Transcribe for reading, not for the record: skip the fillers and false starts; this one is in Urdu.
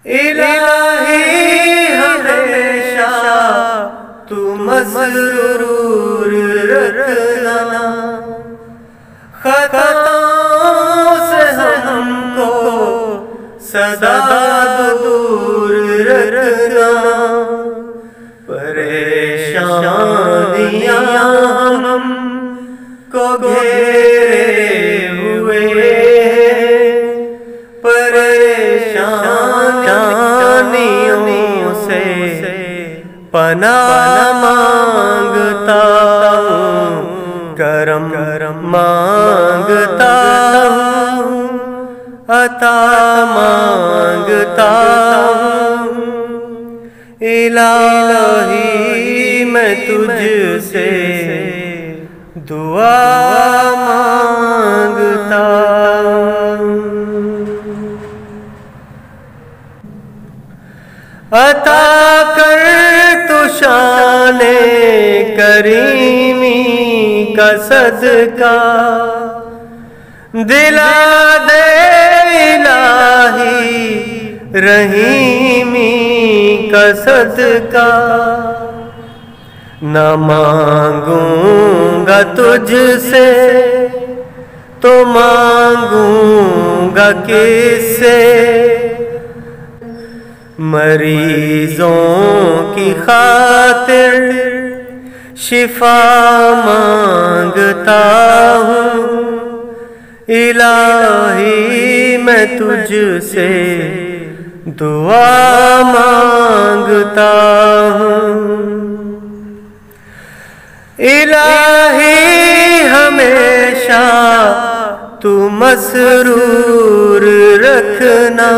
الہی ہمیشہ تو مسرور رکھنا، خطاؤں سے ہم کو سدا دور رکھنا، پریشانیاں ہم کو گھیرے ہوئے، پریشانیوں سے پناہ مانگتا ہوں، کرم مانگتا ہوں، عطا مانگتا ہوں، الہی میں تجھ سے دعا مانگتا ہوں۔ عطا کر تو شان کریمی کا صدقہ، دلا دے الہی رحیمی کا صدقہ، نہ مانگوں گا تجھ سے تو مانگوں گا کس سے، مریضوں کی خاطر شفا مانگتا ہوں، الہی میں تجھ سے دعا مانگتا ہوں، الہی ہمیشہ تو مسرور رکھنا،